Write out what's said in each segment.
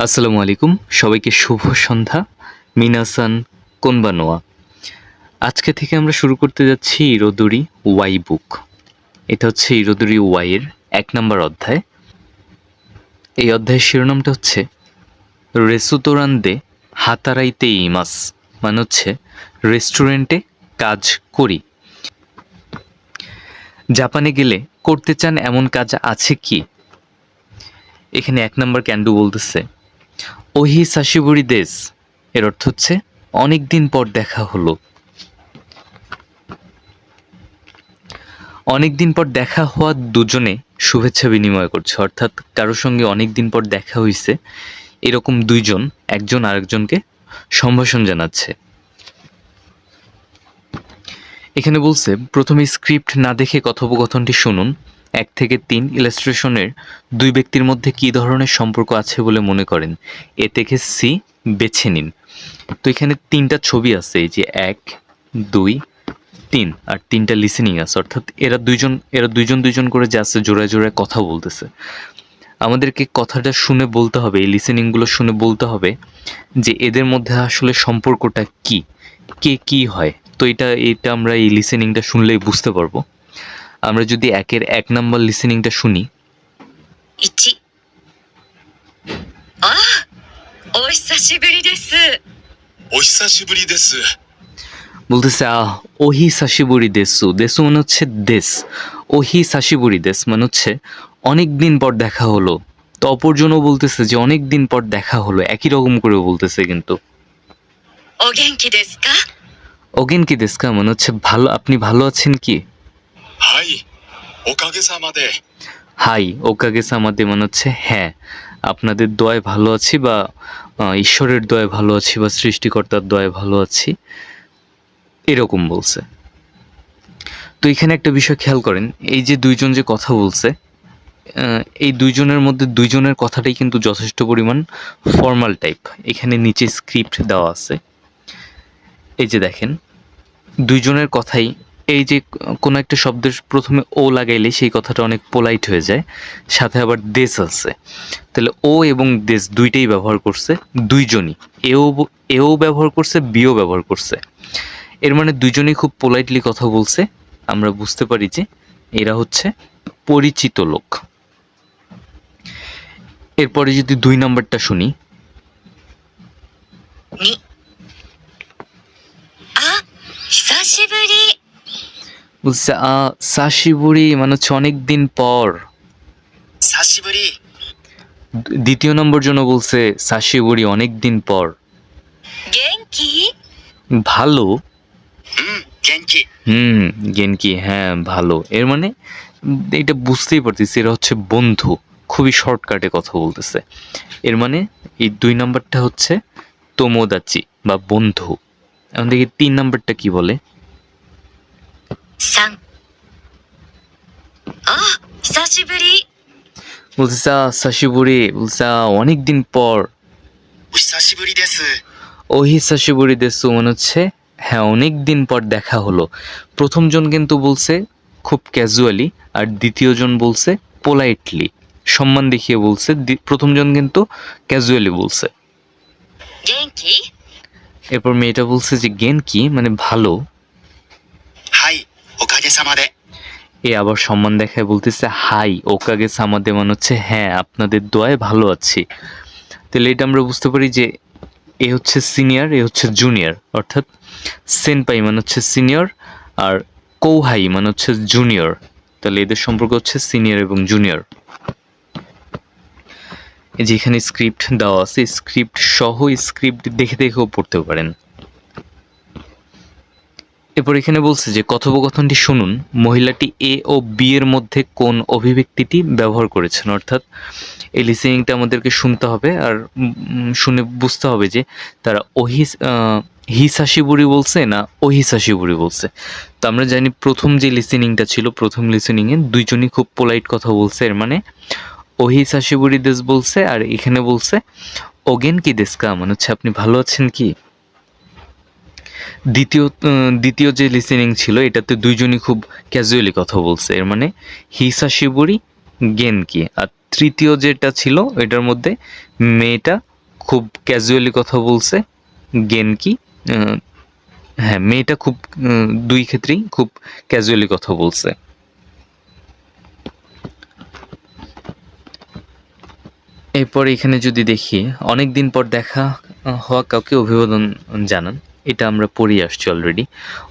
আসসালামু আলাইকুম, সবাইকে শুভ সন্ধ্যা। মিনাসান কোনবানোয়া। আজকে থেকে আমরা শুরু করতে যাচ্ছি ইরোদুরি ওয়াই বুক। এটা হচ্ছে ইরোদুরি ওয়াইয়ের 1 নম্বর অধ্যায়। এই অধ্যায়ের শিরোনামটা হচ্ছে রেসুতোরান্দে হাতারাইতে ইমাস, মানে হচ্ছে রেস্টুরেন্টে কাজ করি। জাপানে গেলে করতে চান এমন কাজ আছে কি? এখানে 1 নম্বর ক্যান্ডু বলতেছে ওহি সাশিবুরি দেশ, এর অর্থ হচ্ছে অনেক দিন পর দেখা হলো। অনেক দিন পর দেখা হওয়া দুজনে শুভেচ্ছা বিনিময় করছে, অর্থাৎ কারোর সঙ্গে অনেক দিন পর দেখা হয়েছে এরকম দুইজন একজন আরেকজনকে সম্ভাষণ জানাচ্ছে। এখানে বলছে প্রথমে স্ক্রিপ্ট না দেখে কথোপকথনটি শুনুন। 1 থেকে 3 ইলাস্ট্রেশনের দুই ব্যক্তির মধ্যে কী ধরনের সম্পর্ক আছে বলে মনে করেন, এ থেকে সি বেছে নিন। তো এখানে 3টা ছবি আছে, এই যে 1, 2, 3 আর 3টা লিসেনিং আছে, অর্থাৎ এরা দুইজন করে যে আছে জোড়ায় জোড়ায় কথা বলতেছে। আমাদেরকে কথাটা শুনে বলতে হবে, এই লিসেনিংগুলো শুনে বলতে হবে যে এদের মধ্যে আসলে সম্পর্কটা কি, কে কি হয়। তো এটা আমরা এই লিসেনিংটা শুনলেই বুঝতে পারবো। আমরা যদি 1 নম্বর লিসেনিংটা শুনি। 1、ああ、お久しぶりです。お久しぶりです。বলতেছে ওহি সাশিবুরি দেসু। দেসু মানে হচ্ছে দেশ, ওহি সাশিবুরি দেশ মানে হচ্ছে অনেক দিন পর দেখা হলো। তো অপরজনও বলতেছে যে অনেক দিন পর দেখা হলো, একই রকম করে বলতেছে কিন্তু। お元気ですか？ ওগেন কি দেশকা মানে হচ্ছে ভালো, আপনি ভালো আছেন কি? はい、おかげさまで。 হাই ওকাগে সামাদে মানে হচ্ছে হ্যাঁ, আপনাদের দয়ায় ভালো আছি, বা ঈশ্বরের দয়ায় ভালো আছি, বা সৃষ্টিকর্তার দয়ায় ভালো আছি, এরকম বলছে। তো এখানে একটা বিষয় খেয়াল করেন, এই যে দুইজন যে কথা বলছে, এই দুইজনের মধ্যে দুইজনের কথাটাই কিন্তু যথেষ্ট পরিমাণ ফর্মাল টাইপ। এখানে নিচে স্ক্রিপ্ট দেওয়া আছে, এই যে দেখেন দুইজনের কথাই, এই যে কোনো একটা শব্দের প্রথমে ও লাগাইলে সেই কথাটা অনেক পোলাইট হয়ে যায়, সাথে আবার দেশ আছে, তাহলে ও এবং দেশ দুইটাই ব্যবহার করছে দুইজনই। এও ব্যবহার করছে, বিও ব্যবহার করছে। এর মানে দুইজনেই খুব পোলাইটলি কথা বলছে। আমরা বুঝতে পারি যে এরা হচ্ছে পরিচিত লোক। এরপরে যদি 2 নম্বরটা শুনি। 2、あ、久しぶり。 বলছে সাশিবুরি মানে হচ্ছে অনেক দিন পর। 久しぶり。 দ্বিতীয় নম্বর জন্য বলছে সাশিবুরি অনেক দিন পর। 元気？ ভালো। うん、元気。 গেনকি, হ্যাঁ ভালো। এর মানে এটা বুঝতেই পারতেছি এরা হচ্ছে বন্ধু, খুবই শর্টকাটে কথা বলতেছে। এর মানে এই 2 নম্বরটা হচ্ছে তোমোদাচি বা বন্ধু। এখন দেখি 3 নম্বরটা কি বলে। 3、あ、久しぶり。 বলতেছে সাশিবুরি, বলছে অনেক দিন পর। お久しぶりです。 ওহি সাশিবুরি দেসু মানে হচ্ছে হ্যাঁ অনেক দিন পর দেখা হলো। প্রথমজন কিন্তু বলছে খুব ক্যাজুয়ালি, আর দ্বিতীয়জন বলছে পোলাইটলি, সম্মান দেখিয়ে বলছে। প্রথমজন কিন্তু ক্যাজুয়ালি বলছে। 元気？ এরপর মেয়েটা বলছে যে গেন কি মানে ভালো। はい、おかげさまで。 এ আবার সম্মান দেখায় বলতেছে হাই ওকাগে সামাদে মানে হচ্ছে হ্যাঁ আপনাদের দোয়ায় ভালো আছি। তাহলে এটা আমরা বুঝতে পারি যে এ হচ্ছে সিনিয়র, এ হচ্ছে জুনিয়র, অর্থাৎ সেনপাই মানে হচ্ছে সিনিয়র, আর কৌহাই মানে হচ্ছে জুনিয়র। তাহলে এদের সম্পর্ক হচ্ছে সিনিয়র এবং জুনিয়র। এই যে এখানে স্ক্রিপ্ট দেওয়া আছে, স্ক্রিপ্ট সহ স্ক্রিপ্ট দেখে দেখেও পড়তে পারেন। এরপর এখানে বলছে যে কথোপকথনটি শুনুন, মহিলাটি এ ও বি এর মধ্যে কোন অভিব্যক্তিটি ব্যবহার করেছেন, অর্থাৎ এই লিসেনিংটা আমাদেরকে শুনতে হবে, আর শুনে বুঝতে হবে যে তারা হিসাশিবুরি বলছে না ওহিসাশিবুরি বলছে। তো আমরা জানি প্রথম যে লিসেনিংটা ছিল, প্রথম লিসেনিংয়ে দুইজনই খুব পোলাইট কথা বলছে, এর মানে ওহিসাশিবুরি দেশ বলছে, আর এখানে বলছে ওগেন কি দেশকা মানে হচ্ছে আপনি ভালো আছেন কি। দ্বিতীয় যে লিসেনিং ছিল এটাতে দুইজনই খুব ক্যাজুয়ালি কথা বলছে, এর মানে হিসাশিবুরি গেন কি। আর তৃতীয় যেটা ছিল এটার মধ্যে মেয়েটা খুব ক্যাজুয়ালি কথা বলছে গেনকি। হ্যাঁ, মেয়েটা খুব দুই ক্ষেত্রেই খুব ক্যাজুয়ালি কথা বলছে। এরপর এখানে যদি দেখি অনেক দিন পর দেখা হওয়া কাউকে অভিবাদন জানান, এটা আমরা পড়ে আসছি অলরেডি।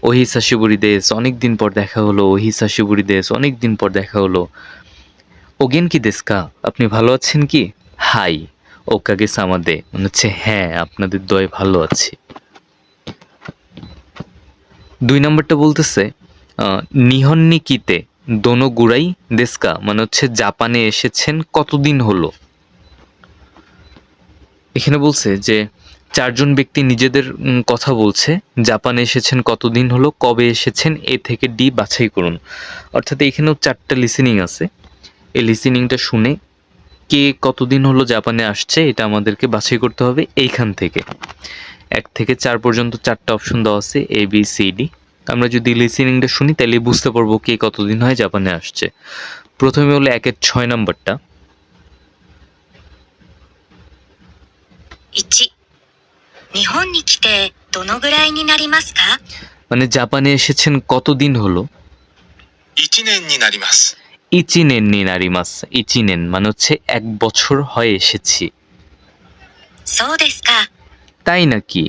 ওহি সাশিবুরি দেশ, অনেক দিন পর দেখা হলো। ওহি সাশিবুরি দেশ, অনেক দিন পর দেখা হলো। ওগেন কি দেশকা, আপনি ভালো আছেন কি? হাই ওকাগে সামাদে, মানে হচ্ছে হ্যাঁ আপনাদের দয়ে ভালো আছি। 2 নম্বরটা বলতেছে নিহন্নি কিতে দোনো গুড়াই দেশকা, মানে হচ্ছে জাপানে এসেছেন কতদিন হলো। এখানে বলছে যে 4 জন ব্যক্তি নিজেদের কথা বলছে, জাপানে এসেছেন কতদিন হলো, কবে এসেছেন, এ থেকে ডি বাছাই করুন। অর্থাৎ এখানেও 4টা লিসেনিং আছে। এই লিসেনিংটা শুনে কে কতদিন হলো জাপানে আসছে এটা আমাদেরকে বাছাই করতে হবে এইখান থেকে। 1 থেকে 4 পর্যন্ত 4টা অপশন দেওয়া আছে, এ বি সি ডি। আমরা যদি লিসেনিংটা শুনি তাহলে বুঝতে পারবো কে কতদিন হয় জাপানে আসছে। প্রথমে হলো 1-এর 6 নাম্বারটা। 1、日本に来てどのぐらいになりますか？ মানে জাপানে এসেছেন কতদিন হলো। 1年になります。 ইচিনেন নি নারিমাস, ইচিনেন মানে হচ্ছে 1 বছর হয় এসেছি। そうですか。 তাই নাকি,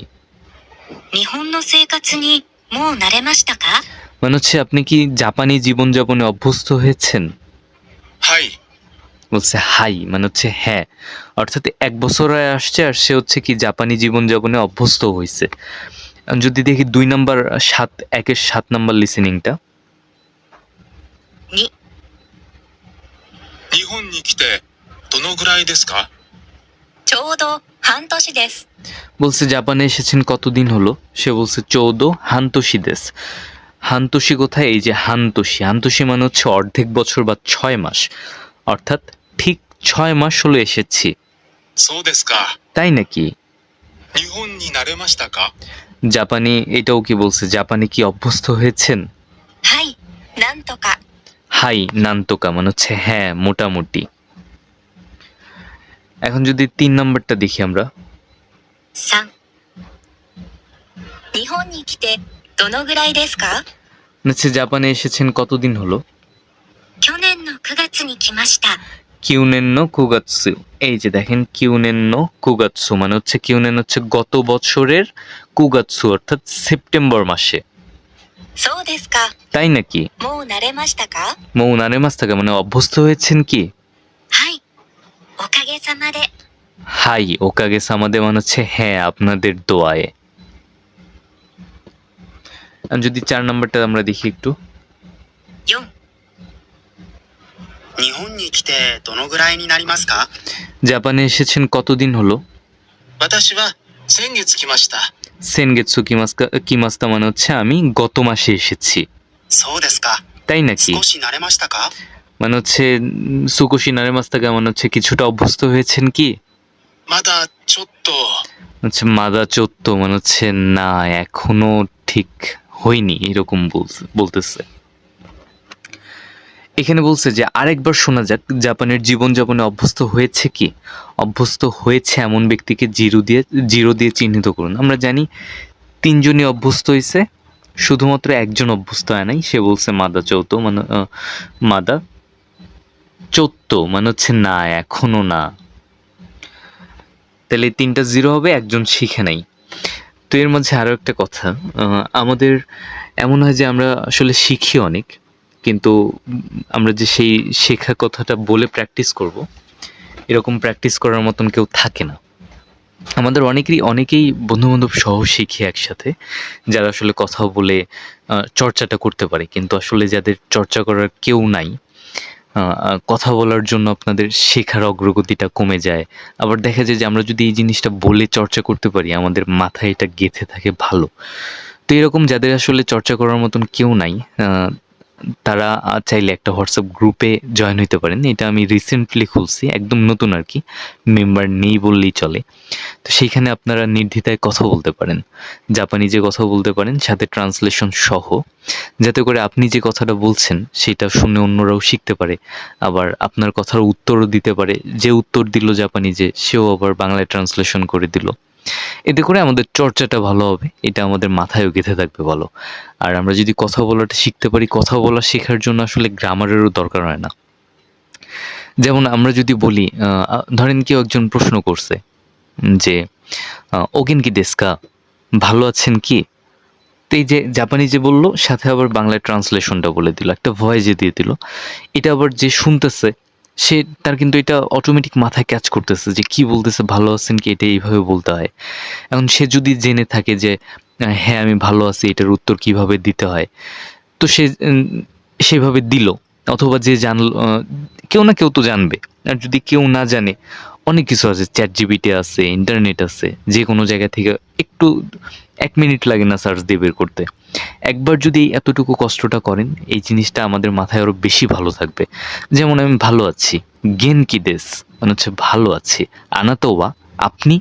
日本の生活にもう慣れましたか？ মানে হচ্ছে আপনি কি জাপানি জীবনযাপনে অভ্যস্ত হয়েছেন। はい。 বলছে হাই, মানে হচ্ছে হ্যাঁ। অর্থাৎ 1 বছর হয়ে আসছে আর সে হচ্ছে কি জাপানি জীবনযাপনে অভ্যস্ত হয়েছে। যদি দেখি 2 নাম্বার 1-এর 7 নাম্বার লিসেনিংটা। 2、日本に来てどのぐらいですか？ ちょうど半年です。 বলছে জাপানে এসেছেন কতদিন হলো, সে বলছে 14 হান্তোশি দেশ। হান্তোশি কোথায়, এই যে হান্তোশি, হান্তোশি মানে হচ্ছে অর্ধেক বছর বা 6 মাস, অর্থাৎ ঠিক 6 মাস হলো এসেছি। そうですか。 তাই নাকি, 日本に慣れましたか？ জাপানি এটাও কি বলছে, জাপানি কি অভ্যস্ত হয়েছেন। はい、なんとか。 হাই নান্তোকা মানে হচ্ছে হ্যাঁ মোটামুটি। এখন যদি 3 নাম্বারটা দেখি আমরা। 3、日本に来てどのぐらいですか？ মানে হচ্ছে জাপানে এসেছেন কতদিন হলো। 去年の9月に来ました。 কিউনেন কুগাৎসু, এই যে দেখেন কিউনেন কুগাৎসু মানে হচ্ছে কিউনেন হচ্ছে গত বছরের, কুগাৎসু অর্থাৎ সেপ্টেম্বর মাসে। そうですか。 তাই নাকি, もう慣れましたか？ মৌনারে মাস থাকা মানে অভ্যস্ত হয়েছেন কি। はい、おかげさまで。 হাই ওকাগে সামাদে মানে হচ্ছে হ্যাঁ আপনাদের দোয়ায়। আর যদি 4 নাম্বারটা আমরা দেখি একটু। 4、日本に来てどのぐらいになりますか？ জাপানে এসেছেন কতদিন হলো। 私は先月来ました。 সেনগেৎসু কিমাস্তা মানে হচ্ছে আমি গত মাসে এসেছি। そうですか。 তাই নাকি, 少し慣れましたか？ মানে হচ্ছে সুকুশি নারে মাস্তাকা মানে হচ্ছে কিছুটা অভ্যস্ত হয়েছেন কি। まだちょっと。 আচ্ছা মাদা চোত্ত মানে হচ্ছে না এখনো ঠিক হয়নি এরকম বলতেছে। এখানে বলছে যে আরেকবার শোনা যাক, জাপানের জীবনযাপনে অভ্যস্ত হয়েছে কি। অভ্যস্ত হয়েছে এমন ব্যক্তিকে জিরো দিয়ে চিহ্নিত করুন। আমরা জানি 3 জনই অভ্যস্ত হয়েছে, শুধুমাত্র 1 জন অভ্যস্ত হয় নাই, সে বলছে মাদা চৌত মানে মাদা চৌত্ত মানে হচ্ছে না এখনো না। তাহলে 3টা 0 হবে, 1 জন শিখে নাই। তো এর মাঝে আরো একটা কথা, আমাদের এমন হয় যে আমরা আসলে শিখি অনেক, কিন্তু আমরা যে সেই শেখা কথাটা বলে প্র্যাকটিস করব এরকম প্র্যাকটিস করার মতন কেউ থাকে না। আমাদের অনেকেই বন্ধুবান্ধব সহ শিখি একসাথে, যারা আসলে কথা বলে চর্চাটা করতে পারে, কিন্তু আসলে যাদের চর্চা করার কেউ নাই, কথা বলার জন্য আপনাদের শেখার অগ্রগতিটা কমে যায়। আবার দেখা যায় যে আমরা যদি এই জিনিসটা বলে চর্চা করতে পারি আমাদের মাথায় এটা গেঁথে থাকে ভালো। তো এরকম যাদের আসলে চর্চা করার মতন কেউ নাই, তারা চাইলে একটা হোয়াটসঅ্যাপ গ্রুপে জয়েন হইতে পারেন। এটা আমি রিসেন্টলি খুলছি, একদম নতুন আর কি, মেম্বার নেই বললেই চলে। তো সেইখানে আপনারা নির্দ্বিধায় কথা বলতে পারেন, জাপানিজে কথা বলতে পারেন সাথে ট্রান্সলেশন সহ, যাতে করে আপনি যে কথাটা বলছেন সেটা শুনে অন্যরাও শিখতে পারে, আবার আপনার কথার উত্তরও দিতে পারে। যে উত্তর দিল জাপানিজে সেও আবার বাংলায় ট্রান্সলেশন করে দিল। এতে করে আমাদের চর্চাটা ভালো হবে, এটা আমাদের মাথায়ও গেঁথে থাকবে ভালো। আর আমরা যদি কথা বলাটা শিখতে পারি, কথা বলা শেখার জন্য আসলে গ্রামারেরও দরকার হয় না। যেমন আমরা যদি বলি, ধরেন কেউ একজন প্রশ্ন করছে যে ওগেন কি দেস্কা, ভালো আছেন কি? তো এই যে জাপানি যে বললো সাথে আবার বাংলায় ট্রান্সলেশনটা বলে দিল, একটা ভয়েসে দিয়ে দিল। এটা আবার যে শুনতেছে সে, তার কিন্তু এটা অটোমেটিক মাথায় ক্যাচ করতেছে যে কি বলতেছে, ভালো আছেন কি, এটা এইভাবে বলতে হয়। এখন সে যদি জেনে থাকে যে হ্যাঁ আমি ভালো আছি, এটার উত্তর কিভাবে দিতে হয়, তো সে সেভাবে দিল। অথবা যে জানল, কেউ না কেউ তো জানবে। আর যদি কেউ না জানে, অনেক কিছু আছে, চ্যাট জিপিটি আছে, ইন্টারনেট আছে, যে কোনো জায়গা থেকে একটু 1 মিনিট লাগে না সার্চ দিয়ে বের করতে। একবার যদি এতটুকু কষ্টটা করেন, এই জিনিসটা আমাদের মাথায় আরও বেশি ভালো থাকবে। যেমন আমি ভালো আছি, গেন কি দেশ মানে হচ্ছে ভালো আছি, আনাতোয়া আপনি।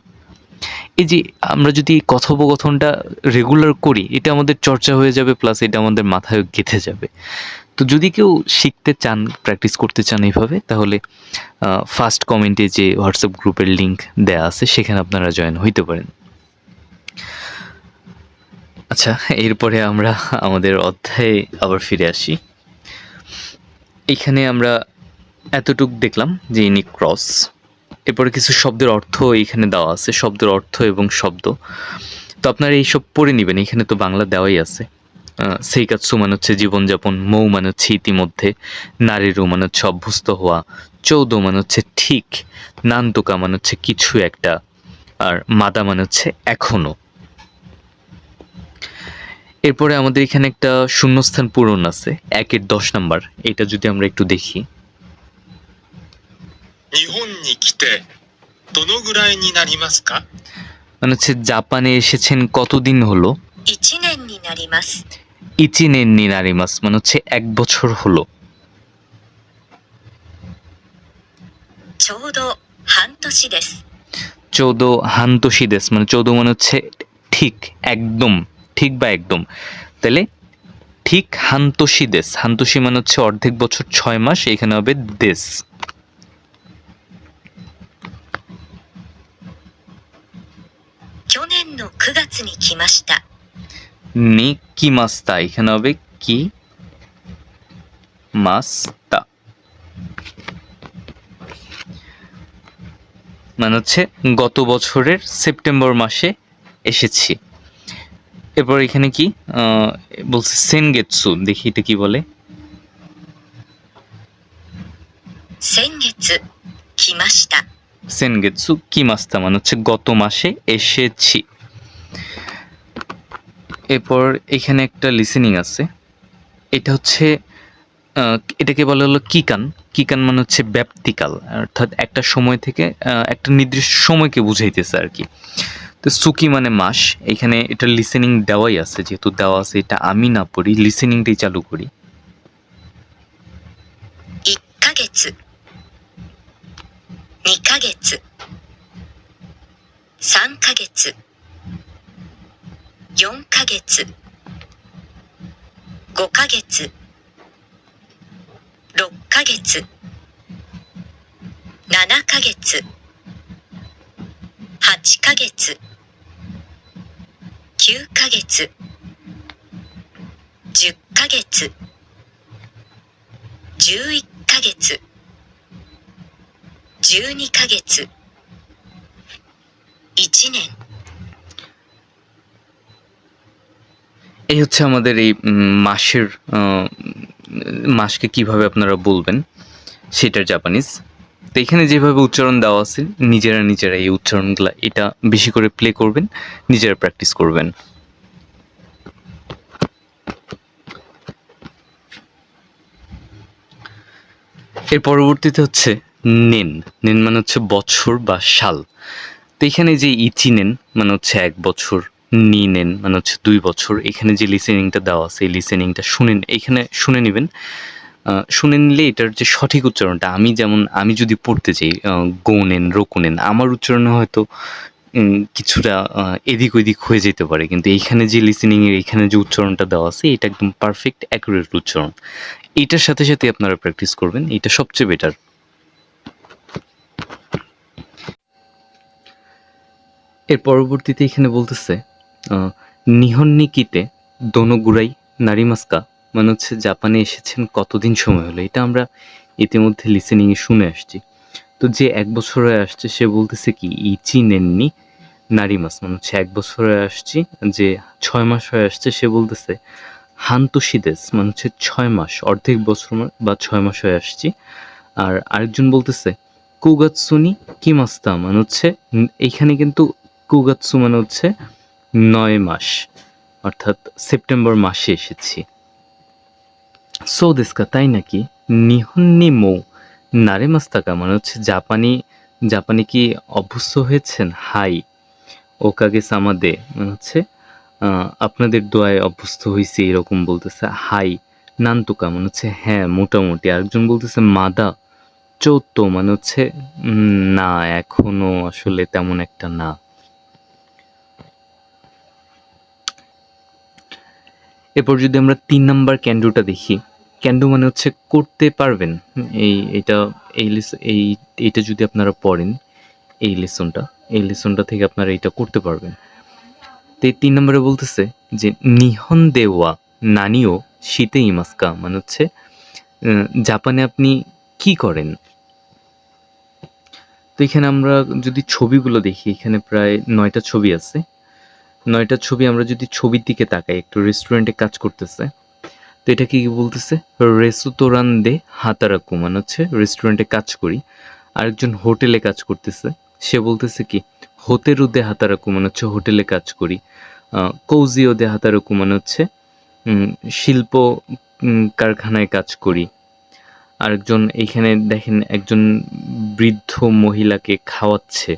এই যে আমরা যদি এই কথোপকথনটা রেগুলার করি, এটা আমাদের চর্চা হয়ে যাবে, প্লাস এটা আমাদের মাথায় গেঁথে যাবে। তো যদি কেউ শিখতে চান, প্র্যাকটিস করতে চান এইভাবে, তাহলে ফার্স্ট কমেন্টে যে হোয়াটসঅ্যাপ গ্রুপের লিঙ্ক দেয়া আছে সেখানে আপনারা জয়েন হইতে পারেন। আচ্ছা, এরপরে আমরা আমাদের অধ্যায়ে আবার ফিরে আসি। এখানে আমরা এতটুক দেখলাম যে ইনি ক্রস। এরপরে কিছু শব্দের অর্থ এইখানে দেওয়া আছে, শব্দের অর্থ এবং শব্দ। তো আপনারা এইসব পড়ে নেবেন, এখানে তো বাংলা দেওয়াই আছে। সেইকাৎসু মানে হচ্ছে জীবনযাপন, মৌ মানে হচ্ছে ইতিমধ্যে, নারীরু মানে হচ্ছে অভ্যস্ত হওয়া, চৌদো মানে হচ্ছে ঠিক, নান্তোকা মানে হচ্ছে কিছু একটা, আর মাদা মানে হচ্ছে এখনো। এরপরে আমাদের এখানে একটা শূন্যস্থান পূরণ আছে, 1-এর 10 নাম্বার। এটা যদি আমরা একটু দেখি, 日本に来てどのぐらいになりますか？ মানে হচ্ছে জাপানে এসেছেন কতদিন হলো। 1年になります。 ইচিনেন নিনারিমাস মানে হচ্ছে 1 বছর হলো। ちょうど半年です。 চৌদো হান্তোশি দেশ মানে 14 মানে হচ্ছে ঠিক, একদম ঠিক বা একদম। তাহলে ঠিক হান্তোশি দেশ, হান্তোশি মানে হচ্ছে অর্ধেক বছর 6 মাস, এখানে হবে দেশ। 去年の9月に来ました。 নি কি মাস্তা, এখানে হবে কি মাস্তা, মানে হচ্ছে গত বছরের সেপ্টেম্বর মাসে এসেছি। এরপর এখানে কি বলছে, সেনগেৎসু, দেখি এটা কি বলে। 先月来ました。 সেনগেৎসু কি মাস্তা মানে হচ্ছে গত মাসে এসেছি। এরপর এখানে একটা লিসেনিং আছে, এটা হচ্ছে এটাকে বলা হলো কিকান। কিকান মানে হচ্ছে ব্যাপ্তিকাল, অর্থাৎ একটা সময় থেকে একটা নির্দিষ্ট সময়কে বুঝাইতেছে আর কি। তো সুকি মানে মাস, এখানে এটা লিসেনিং দেওয়াই আছে, যেহেতু দেওয়া আছে এটা আমি না পড়ি, লিসেনিংটাই চালু করি। 1ヶ月、2ヶ月、3ヶ月、4ヶ月、5ヶ月、6ヶ月、7ヶ月、8ヶ月、9ヶ月、10ヶ月、11ヶ月、12ヶ月、1年。 এই হচ্ছে আমাদের এই মাসের মাসকে কিভাবে আপনারা বলবেন সেটার জাপানিজ। তো এখানে যেভাবে উচ্চারণ দেওয়া আছে, নিজেরা এই উচ্চারণগুলো এটা বেশি করে প্লে করবেন, নিজেরা প্র্যাকটিস করবেন। এর পরবর্তীতে হচ্ছে নেন। নেন মানে হচ্ছে বছর বা সাল। তো এখানে যে ইচি নেন মানে হচ্ছে 1 বছর, নি নেন মানে হচ্ছে 2 বছর। এখানে যে লিসেনিংটা দেওয়া আছে, এই লিসেনিংটা শুনেন, এখানে শুনে নেবেন। শুনে নিলে এটার যে সঠিক উচ্চারণটা, আমি যদি পড়তে চাই গৌনেন রোকুনেন, আমার উচ্চারণে হয়তো কিছুটা এদিক ওদিক হয়ে যেতে পারে, কিন্তু এইখানে যে লিসেনিং এর এইখানে যে উচ্চারণটা দেওয়া আছে এটা একদম পারফেক্ট অ্যাকুরেট উচ্চারণ। এইটার সাথে সাথে আপনারা প্র্যাকটিস করবেন, এটা সবচেয়ে বেটার। এর পরবর্তীতে এখানে বলতেছে নিহন্নিকিতে দোনোগুরাই নারিমাস্কা, মানে হচ্ছে জাপানে এসেছেন কতদিন সময় হলো। এটা আমরা ইতিমধ্যে লিসেনিং এ শুনে আসছি। তো যে 1 বছর হয়ে আসছে সে বলতেছে কি ইচি নেননি নারিমাস, মানে হচ্ছে 1 বছর হয়ে আসছি। যে 6 মাস হয়ে আসছে সে বলতেছে হান্তোশিদেস, মানে হচ্ছে 6 মাস, অর্ধেক বছর বা 6 মাস হয়ে আসছি। আর আরেকজন বলতেছে কুগাতসুনি কিমাস্তা, মানে হচ্ছে এইখানে কিন্তু কুগাতসু মানে হচ্ছে 9 মাস, অর্থাৎ সেপ্টেম্বর মাসে এসেছি। সো দেস্কা, তাই নাকি? নিহন্নি মৌ নারেমাস্তাকা, মানে হচ্ছে জাপানি কি অভ্যস্ত হয়েছেন? হাই ওকাগে সামাদে, মানে হচ্ছে আপনাদের দোয়ায় অভ্যস্ত হয়েছি, এরকম বলতেছে। হাই নান্তুকা, মানে হচ্ছে হ্যাঁ মোটামুটি। আরেকজন বলতেছে মাদা চৌত্ত, মানে হচ্ছে না এখনো আসলে তেমন একটা না। এরপর যদি আমরা 3 নাম্বার ক্যান্ডুটা দেখি, ক্যান্ডু মানে হচ্ছে করতে পারবেন। এইটা যদি আপনারা পড়েন এই লেসনটা থেকে আপনারা এটা করতে পারবেন। তো এই 3 নম্বরে বলতেছে যে নিহন দেওয়া নানিও শীতে ইমাস্কা, মানে হচ্ছে জাপানে আপনি কি করেন। তো এখানে আমরা যদি ছবিগুলো দেখি, এখানে প্রায় 9টা ছবি আছে। 9টা ছবি আমরা যদি ছবির দিকে তাকাই, একটু রেস্টুরেন্টে কাজ করতেছে। তো এটা কি বলতেছে? রেসুতোরান দে হাতারাকু, মানে হচ্ছে রেস্টুরেন্টে কাজ করি। আরেকজন হোটেলে কাজ করতেছে, সে বলতেছে কি হোতেরু দে হাতারাকু, মানে হচ্ছে হোটেলে কাজ করি। কৌজিও দে হাতারাকু, মানে হচ্ছে শিল্প কারখানায় কাজ করি। আরেকজন এইখানে দেখেন একজন বৃদ্ধ মহিলাকে খাওয়াচ্ছে।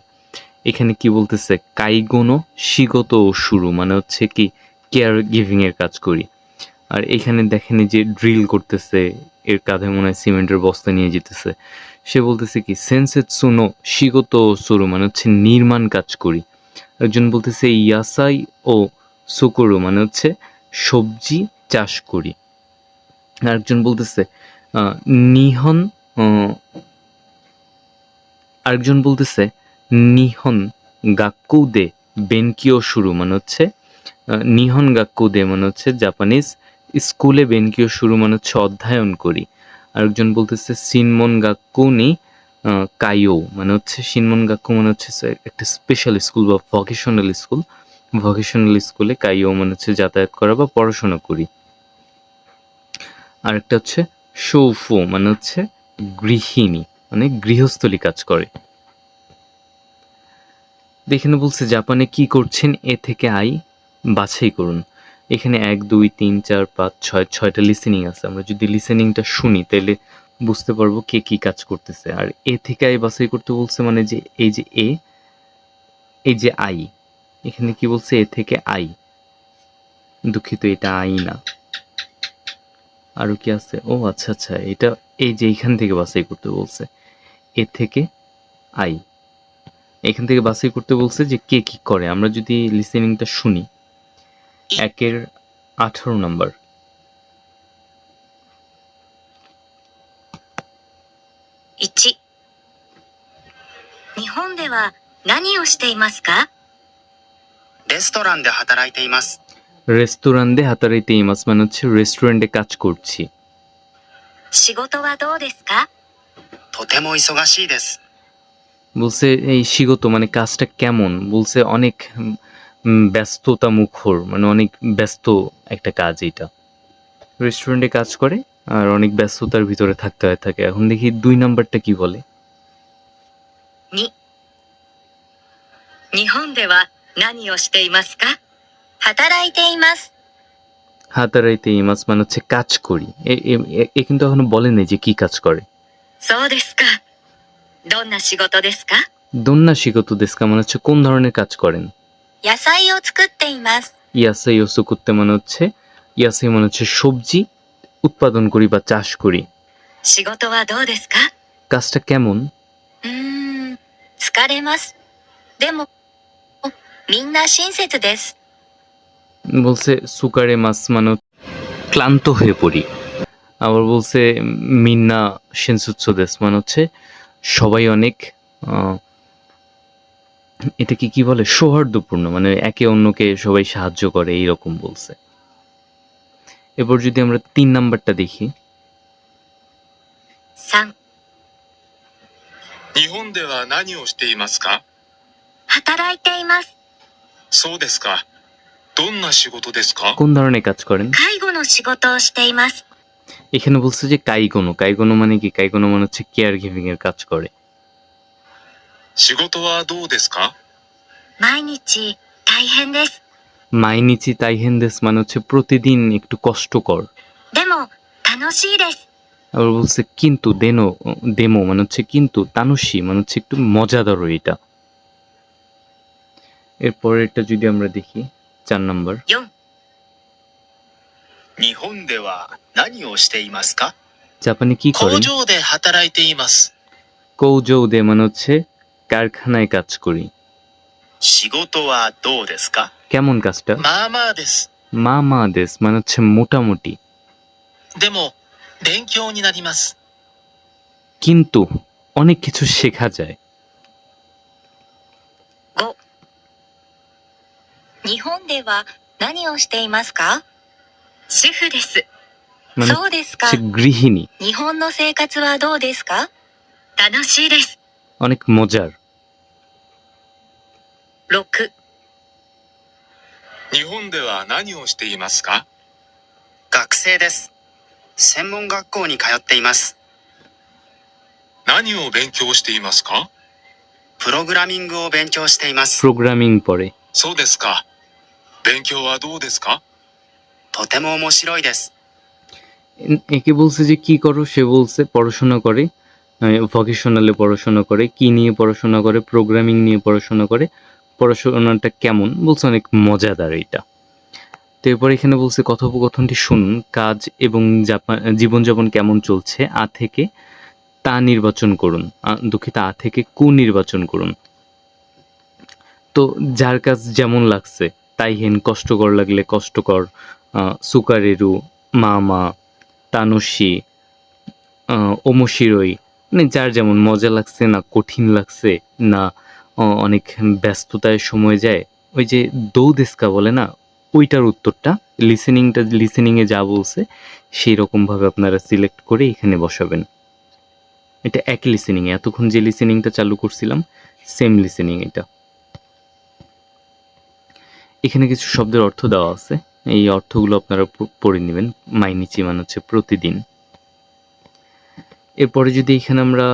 এখানে কি বলতেছে? কাইগোনো শিগত শুরু, মানে হচ্ছে কি কেয়ার গিভিং এর কাজ করি। আর এখানে দেখেন যে ড্রিল করতেছে, এর কাঁধে মনে হয় সিমেন্টের বস্তা নিয়ে যেতেছে। সে বলতেছে কি সেনসেৎসুনো শিগত শুরু, মানে হচ্ছে নির্মাণ কাজ করি। একজন বলতেছে ইয়াসাই ও সুকরু, মানে হচ্ছে সবজি চাষ করি। আরেকজন বলতেছে নিহন আরেকজন বলতেছে নিহন গাক্কুদে বেনকিও শুরু, মানে হচ্ছে নিহন গাক্কুদে, মানে হচ্ছে জাপানিজ স্কুলে বেনকিও শুরু, মানে হচ্ছে অধ্যয়ন করি। আরেকজন বলতেছে সিনমন গাক্কু নি কাইও, মানে হচ্ছে সিনমন গাক্কু মানে হচ্ছে একটা স্পেশাল স্কুল বা ভকেশনাল স্কুলে কাইও মানে হচ্ছে যাতায়াত করা বা পড়াশোনা করি। আরেকটা হচ্ছে শৌফু, মানে হচ্ছে গৃহিণী, মানে গৃহস্থলী কাজ করে। এখানে বলছে জাপানে কি করছেন, এ থেকে আই বাছাই করুন। এখানে 1 2 3 4 5 6 6টা লিসেনিং আছে। আমরা যদি লিসেনিংটা শুনি তাহলে বুঝতে পারবো কে কি কাজ করতেছে। আর এ থেকে আই বাছাই করতে বলছে, মানে যে এই যে এই যে আই, এখানে কি বলছে? এ থেকে আই, দুঃখিত এটা আই না, আরো কি আছে? ও আচ্ছা আচ্ছা, এটা এই যে এইখান থেকে বাছাই করতে বলছে, এ থেকে আই, এখান থেকে বাছাই করতে বলছে যে কে কি করে। আমরা যদি লিসেনিংটা শুনি, 1-এর 18 নাম্বার। 1、日本では何をしていますか？レストランで働いています。 রেস্তোরাঁ দে হাতারাইতে ইমাস, মানে হচ্ছে রেস্টুরেন্টে কাজ করছি। 仕事はどうですか？とても忙しいです。 বলছে এই শিগত মানে কাজটা কেমন, বলছে অনেক ব্যস্ততা মুখর, মানে অনেক ব্যস্ত একটা কাজ এটা। রেস্টুরেন্টে কাজ করে আর অনেক ব্যস্ততার ভিতরে থাকতে হয় থাকে। এখন দেখি 2 নাম্বারটা কি বলে। 2、日本では何をしていますか？働いています。 হাতারাইতে ইমাস মানে হচ্ছে কাজ করি। এ কিন্তু এখনো বলে নাই যে কি কাজ করে। そうですか。どんな仕事ですか？ দন্না শিগত দেস্কা মানে হচ্ছে কোন ধরনের কাজ করেন। 野菜を作っています。 ইয়াসাই ওসু করতে মানে হচ্ছে ইয়াসাই মানে হচ্ছে সবজি উৎপাদন করি বা চাষ করি। 仕事はどうですか？ কাজটা কেমন? 疲れます。でも、みんな親切です。 বলছে সুকারে মাস মানে ক্লান্ত হয়ে পড়ি। আবার বলছে মিন্না সেনসুৎসু দেস মানে হচ্ছে সবাই অনেক এটাকে কি বলে সৌহার্দ্যপূর্ণ, মানে একে অন্যকে সবাই সাহায্য করে এইরকম বলছে। এরপর যদি আমরা 3 নাম্বারটা দেখি, 3、日本では何をしていますか？働いています。そうですか。どんな仕事ですか？ কোন ধরনের কাজ করেন? 介護の仕事をしています。 এখানে বলছে যে কাইগোনো মানে কি? কাইগোনো মানে হচ্ছে কেয়ার গিভিং এর কাজ করে। 仕事はどうですか？毎日大変です。 মাইনিচি তাইহেন দেস মানে হচ্ছে প্রতিদিন একটু কষ্টকর। でも楽しいです。 আবার বলছে কিন্তু দেমো মানে হচ্ছে কিন্তু, তানুশি মানে হচ্ছে একটু মজাদারও এটা। এরপরেরটা যদি আমরা দেখি 4 নাম্বার, 4、日本では何をしていますか？ জাপানে কি 工 করেন? 場で働いています。 কৌজৌদে মানে হচ্ছে কারখানায় কাজ করি। 仕事はどうですか？ কেমন কাজটা? まあまあです。 মা দেস মানে হচ্ছে মোটামুটি। でも、勉強になります。 কিন্তু অনেক কিছু শেখা যায়। 5、日本では何をしていますか？主婦です。 মানে そうですか。 হচ্ছে গৃহিণী, 日本の生活はどうですか？楽しいです。 অনেক মজার। 6、日本では何をしていますか？学生です。専門学校に通っています。何を勉強していますか？プログラミングを勉強しています。 প্রোগ্রামিং পড়ে। そうですか。勉強はどうですか？とても面白いです。 একে বলছে যে কি করো, সে বলছে পড়াশোনা করে, ভোকেশনালে পড়াশোনা করে। কি নিয়ে পড়াশোনা করে? প্রোগ্রামিং নিয়ে পড়াশোনা করে। পড়াশোনাটা কেমন? বলছে অনেক মজাদার এটা। তো এরপর এখানে বলছে কথোপকথনটি শুনুন, কাজ এবং জীবনযাপন কেমন চলছে, আ থেকে তা নির্বাচন করুন, দুঃখিত আ থেকে কু নির্বাচন করুন। তো যার কাজ যেমন লাগছে, তাইহেন কষ্টকর লাগলে কষ্টকর, সুকারেরু মামা, তানুশি, ওমোশিরোই, মানে যার যেমন মজা লাগছে, না কঠিন লাগছে, না অনেক ব্যস্ততায় সময় যায়, ওই যে দৌদেস্কা বলে না, ওইটার উত্তরটা লিসেনিংয়ে যা বলছে সেই রকমভাবে আপনারা সিলেক্ট করে এখানে বসাবেন। এটা এক লিসেনিংয়ে, এতক্ষণ যে লিসেনিংটা চালু করছিলাম সেম লিসেনিং এটা। এখানে কিছু শব্দের অর্থ দেওয়া আছে, এই অর্থগুলো আপনারা পড়ে নেবেন। মাইনিচি মানে হচ্ছে প্রতিদিন। এরপরে যদি এখানে আমরা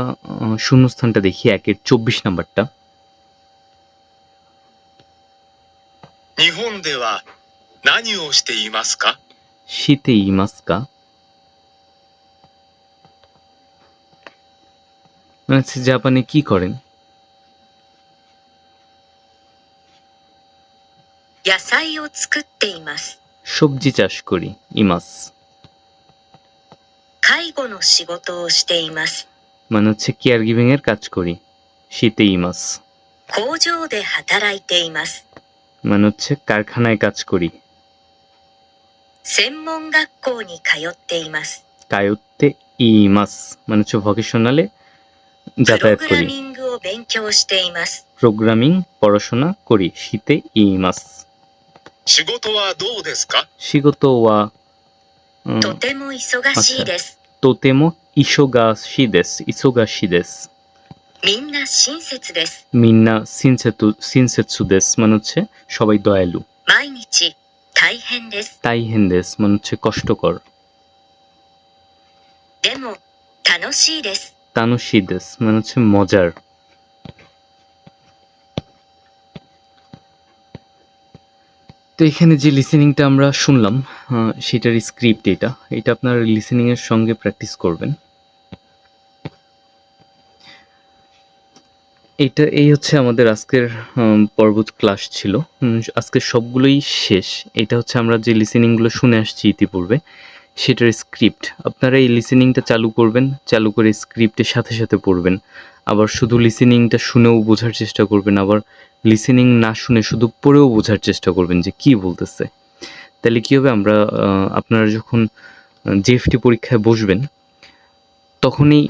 শূন্যস্থানটা দেখি, 1-এর 24 নাম্বারটা, 日本では何をしていますか？ শীতে ইমাস্কা মানে হচ্ছে জাপানে কি করেন? 野菜を作っています。 সবজি চাষ করি, ইমাস। 介護の仕事をしています。 মানে হচ্ছে কেয়ার গিভিং এর কাজ করি, শীতে ইমাস। 工場で働いています。 মানে হচ্ছে কারখানায় কাজ করি। 専門学校に通っています。 কায়োত্তে ইমাস মানে হচ্ছে ভোকেশনালে プロ যাতায়াত グラ করি। ミングを勉強しています。 প্রোগ্রামিং পড়াশোনা করি, শীতে ইমাস। 仕事はどうですか？ শিগতো ওয়া とても忙しいです。 তোতেমো ইসোগাশি দেস। みんな親切です。 মিন্না সিনসেৎসু দেস মানে হচ্ছে সবাই দয়ালু। 毎日大変です。 তাইহেন দেস মানে হচ্ছে কষ্টকর। でも楽しいです。 তানুশি দেস মানে হচ্ছে মজার। তো এখানে যে লিসেনিংটা আমরা শুনলাম সেটার স্ক্রিপ্ট এটা আপনারা লিসেনিং এর সঙ্গে প্র্যাকটিস করবেন। এই হচ্ছে আমাদের আজকের পর্ব ক্লাস ছিল। আজকের সবগুলোই শেষ। এটা হচ্ছে আমরা যে লিসেনিংগুলো শুনে আসছি ইতিপূর্বে সেটার স্ক্রিপ্ট। আপনারা এই লিসেনিংটা চালু করবেন, চালু করে স্ক্রিপ্টের সাথে সাথে পড়বেন। আবার শুধু লিসেনিংটা শুনেও বোঝার চেষ্টা করবেন, আবার লিসেনিং না শুনে শুধু পড়েও বোঝার চেষ্টা করবেন যে কী বলতেছে। তাহলে কী হবে, আপনারা যখন জিএফটি পরীক্ষায় বসবেন তখনই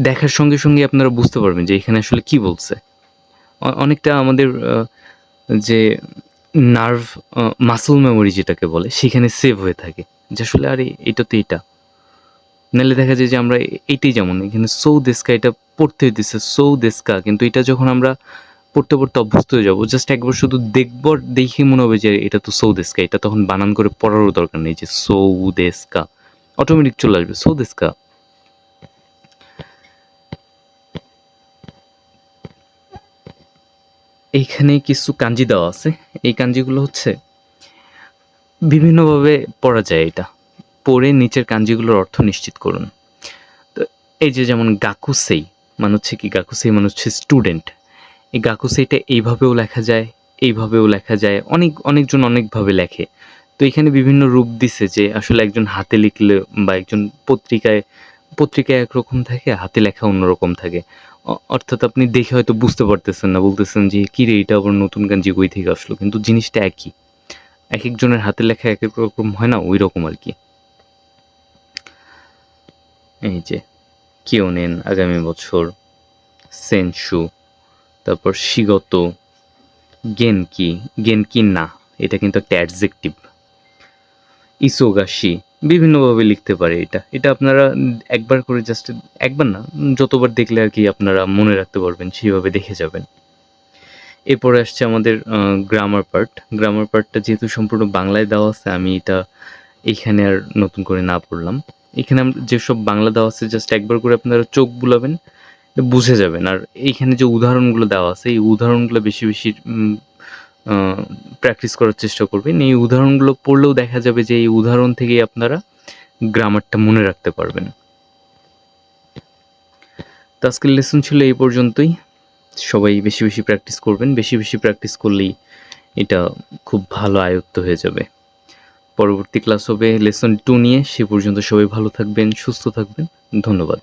দেখার সঙ্গে সঙ্গে আপনারা বুঝতে পারবেন যে এখানে আসলে কী বলছে। অনেকটা আমাদের যে নার্ভ মাসল মেমোরি যেটাকে বলে সেখানে সেভ হয়ে থাকে যে আসলে আরে এটা তো এটা। নাহলে দেখা যায় যে আমরা এইটাই, যেমন এখানে সৌ দেশকা, এটা পড়তে হইতেছে সৌ দেশকা, কিন্তু এটা যখন আমরা পড়তে পড়তে অভ্যস্ত হয়ে যাবো, জাস্ট একবার শুধু দেখবো, দেখে মনে হবে যে এটা তো সৌ দেশকা, এটা তখন বানান করে পড়ারও দরকার নেই যে সৌ দেশকা, অটোমেটিক চলে আসবে সৌ দেশকা। এইখানে কিছু কাঞ্জি দেওয়া আছে, এই কাঞ্জিগুলো হচ্ছে বিভিন্নভাবে পড়া যায়। এটা পড়ে নিচের কাঞ্জিগুলোর অর্থ নিশ্চিত করুন। তো এই যে যেমন গাকুসেই মানে হচ্ছে কি, গাকুসেই মানে হচ্ছে স্টুডেন্ট। এই গাকুসেইটা এইভাবেও লেখা যায়, এইভাবেও লেখা যায়, অনেকজন অনেকভাবে লেখে। তো এখানে বিভিন্ন রূপ দিছে যে আসলে একজন হাতে লিখলে বা একজন পত্রিকায় একরকম থাকে, হাতে লেখা অন্যরকম থাকে। অর্থাৎ আপনি দেখে হয়তো বুঝতে পারতেছেন না, বলতেছেন যে কি রে, এটা আবার নতুন কাঞ্জি কই থেকে আসলো, কিন্তু জিনিসটা একই। এক একজনের হাতে লেখা এক এক রকম হয় না, ওই রকম আর কি। এই যে কিওনেন আগামী বছর, সেনশু, তারপর শিগত, গেনকি না, এটা কিন্তু একটা অ্যাডজেক্টিভ। ইসোগাশি বিভিন্নভাবে লিখতে পারে। এটা আপনারা একবার করে, জাস্ট একবার না, যতবার দেখলে আর কি আপনারা মনে রাখতে পারবেন, সেইভাবে দেখে যাবেন। এরপরে আসছে আমাদের গ্রামার পার্টটা যেহেতু সম্পূর্ণ বাংলায় দেওয়া আছে, আমি এটা এইখানে আর নতুন করে না পড়লাম। এখানে যেসব বাংলা দেওয়া আছে জাস্ট একবার করে আপনারা চোখ বুলাবেন, বুঝে যাবেন। আর এইখানে যে উদাহরণগুলো দেওয়া আছে, এই উদাহরণগুলো বেশি বেশি প্র্যাকটিস করার চেষ্টা করবেন। এই উদাহরণগুলো পড়লেও দেখা যাবে যে এই উদাহরণ থেকেই আপনারা গ্রামারটা মনে রাখতে পারবেন। তো আজকের লেসন ছিল এই পর্যন্তই। সবাই বেশি বেশি প্র্যাকটিস করবেন, বেশি বেশি প্র্যাকটিস করলেই এটা খুব ভালো আয়ত্ত হয়ে যাবে। পরবর্তী ক্লাস হবে লেসন 2 নিয়ে। সে পর্যন্ত সবাই ভালো থাকবেন, সুস্থ থাকবেন। ধন্যবাদ।